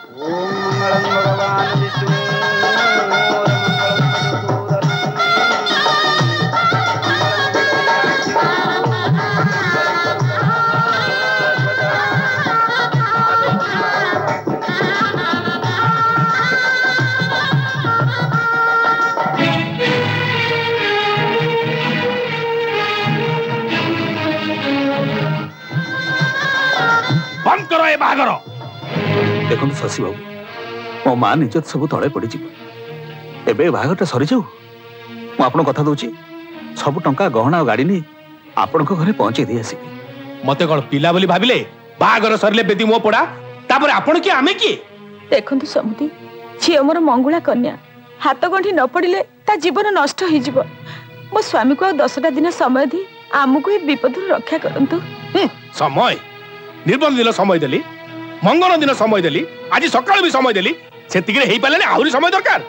ओम मंगलम भगवान विष्णु और मंगलम बंद करो ये बाहागर। देखो शशि बाबू मो मां निजत सब तले पड़ी एबे बाहागरटा सरी जाऊ मु आपन कथा दउची सब टंका गहना गाड़ी नहीं आपण घरे पहुंचे दी आसीबी। मते कौन पिला बोली भाबिले बाहागर सरले बेदी मो पड़ा तापर आपण की आमे की देखंतु समुदी झियो मोर मंगुला कन्या हाथ गंठी न पड़िले ता जीवन नष्ट हो जिवो। मो स्वामी को 10टा दिन समय दी आमको ए विपद रक्षा करंतु। समय निर्बंध दिन समय देली मंगल दिन समय देली आज सकाळ भी समय देली सेतिके हेई पाले आहुरी समय दरकार।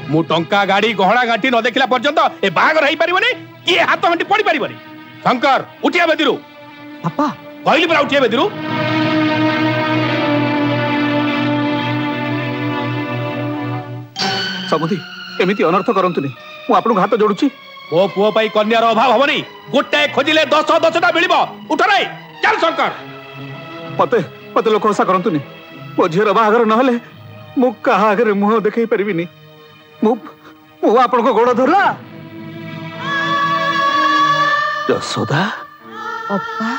मु टंका गाड़ी गहना गांठी न देखला पर्यंत ए बाहागर हेई परिबनी कि हाथ गंठी पड़ी परिबनी। शंकर उठिया बेदिरु पापा कहली परा उठिया बेदिरु। समुदी एमिति अनर्थ करंतुनी मु आपन हाथ जोडुची। मो पुओ पाई कन्यार अभाव हबनी गोटे खोजिले 10टा मिलिबो। उठ रे चल शंकर। मते मते लोक हसा करंतुनी मो झियर बाहागर न हले मु कहा आगे मुह देखै परिबिनी। मु मु आपन को गोड़ धरला यशोदा अप्पा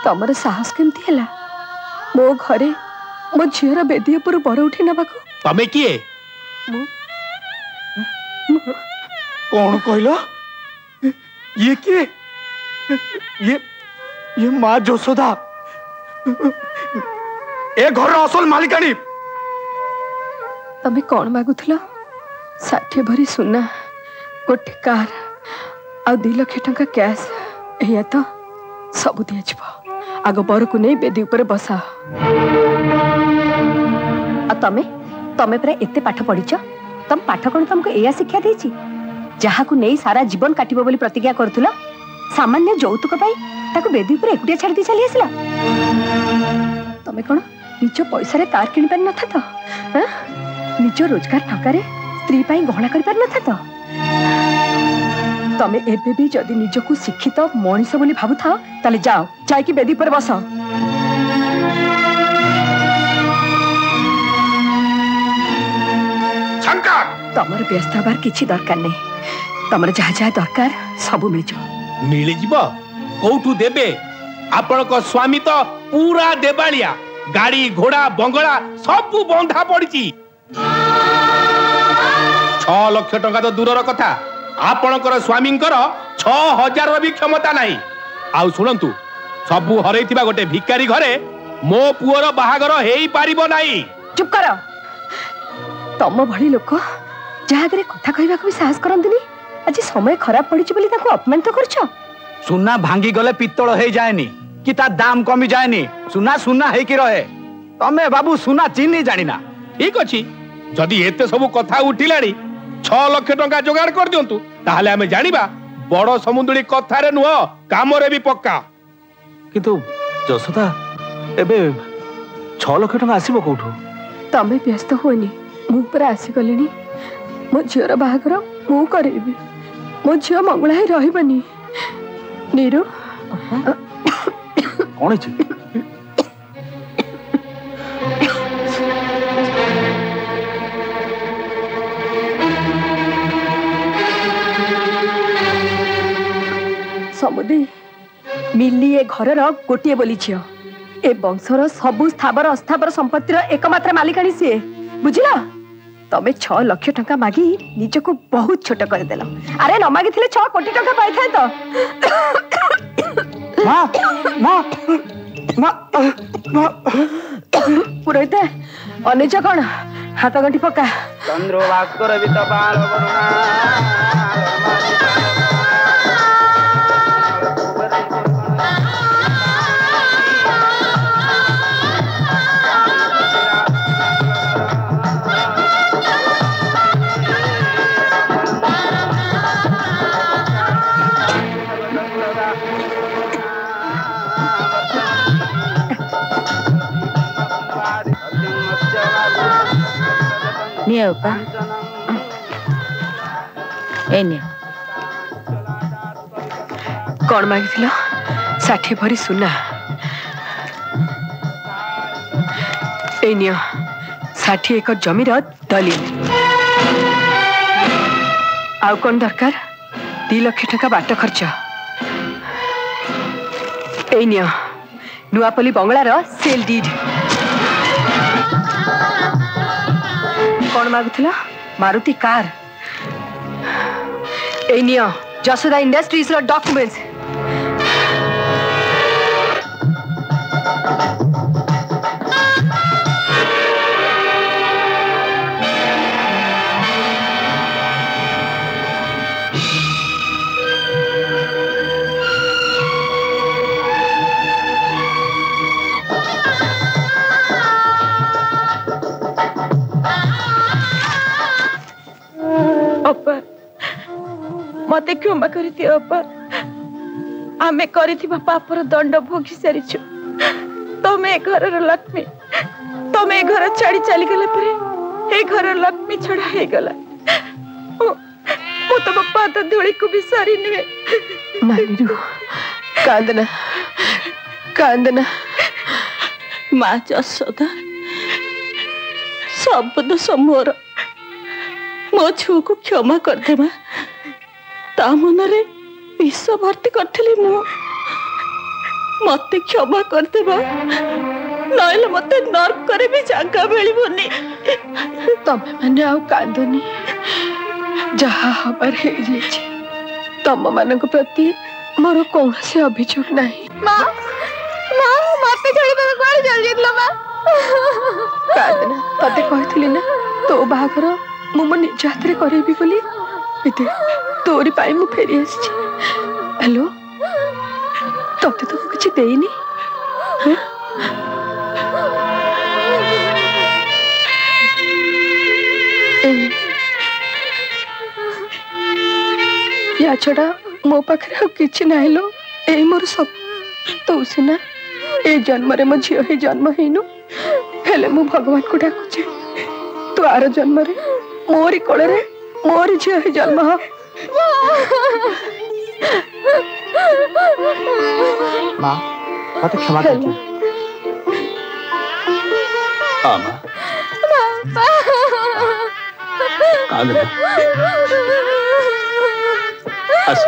तमर साहस केमती हला मो घरे मो झियर बेदी ऊपर बर उठी नबाको। तमे किए कौन कहलो ये किए ये मां यशोदा ए घर असल मालिकानी। तमे कौन मागुथलो 60 भरी सुना गोटे कार आ 2 लाख टंका कैश एया तो सब दिया जिवो। आगो बर को नहीं बेदी ऊपर बसा। आ तमे तमे परा एते पाठ पढ़िछ तम पाठ कोन तुमको एया शिक्षा देछि जहा को नहीं सारा जीवन काटिबो बोली प्रतिज्ञा करथुला सामान्य यौतुक पाई ताको बेदी ऊपर एकुटिया छाड़ी दी चली आसला। तमे कोन निज पैसा रे कार किनि पार नथा तो निज रोजगार टंका स्त्री पाई गहना कर पार नथा तो तमे एबे भी जदी निज को शिक्षित मनीष बोली भाबु था ताले जाओ जाय कि बेदी पर बस। तमर व्यस्त हबार किछि दरकार नहीं। तमर जहा जहा दरकार सब मिल जो मिल जिवो। कोठू देबे आपण को स्वामी तो पूरा देबालिया गाड़ी घोड़ा बंगला सब बंधा पड़ी। 6 लाख टंका तो दूरर कथा आपणकर स्वामींकर 6000 भी क्षमता नहीं। आउ सुनंतु सबु हरैथिबा गोटे भिकारी घरे मो पुअर बाहागर हेई पारिबो नाही। चुप कर। तम भली लोक जहागरे कथा कहबा को भी साहस करंदिनी आज समय खराब पड़ी बोली ताको अपमान तो करछो। सुना भांगी गले पित्तल हे जाएनी कि ता दाम कमी जाएनी सुना सुना हे कि रहे। तमे बाबू सुना चिन्नी जानिना। ठीक अछि जदी एते सब कथा उठिलानी 6 लाख टंका जोगाड़ कर दियंतु ताहले हमें जानिबा बड़ समुद्री कथारे नुह कामरे भी पक्का। किंतु जसोदा एबे 6 लाख टंका आसीबो कोठू। तमे व्यस्त होनी मु पर आसी गलेनी मो झियर बाहागर मु करेबी मो झियो मंगला ही रहिबनी। नीरू कौन छी समुदी मिली ए घरर गोटे बोली झियो ए वंशर सबु स्थावर अस्थावर संपत्तिर एकमात्र मालिकाणी सी बुझिला। तमे 6 लाख टंका मागी निजको बहुत छोट कर देला। अरे न मागी थिले 6 कोटी टंका पाई थाए तो। मां मां मां पुरोहित अनिज कौन हाथ गंठी पका। चंद्र भास्कर भी तो बाल ନିଅ ଉପା ଏ ନିଅ कौन मागिथिल 60 भरी सुना ए नियो 60 एकर जमीर दलील आउ कौन दरकार 2 लाख टका बाट खर्च ए नियो नुआपल्ली बंगलार सेल डीड कौन मागुथिल मारुति कार ए नियो जसोदा इंडस्ट्रीज रो डॉक्यूमेंट्स मते क्षमा करी दियो अपा आमे करिथिबा पापर दंड भोगी सारिछु तमे घरर लक्ष्मी तमे घर छाड़ी चली गला परे ए घर लक्ष्मी छड़ा हे गला मो तब पाद धूली को भी सारी नुए नानीरू कांदना माँ जसोदा सब दोष मोर मो छुआ को क्षमा कर दे माँ ता मनरे विष भर्ती करथिली मु मते क्षमा करते बा नइले मते नर्क करे भी जागा मिलिबोनी तमे माने आउ कांदनी जहा हबार हे जेछि तम मानक प्रति मोर कोनसे अभियोग नाही माँ माँ मते छोड़ी तमे कोन चल जितलो माँ कांदना तते कहथिली ना तो बाहागर मु मो निज हाथ रे करेबी बोली एते तोरी पाई मु फेरी आछि हेलो तते तो कुछ देइनी या छड़ा मो पाखरे किछि नाही लो ए मोर सब तो सिना ए जन्म रे मो झियो हे जन्म हेनु हेले मु भगवान को डाकुचे तू आर जन्म रे मोरी कोळे रे मोरी झियो हे जन्म हो माँ मते क्षमा कर दे हाँ माँ कांदना आस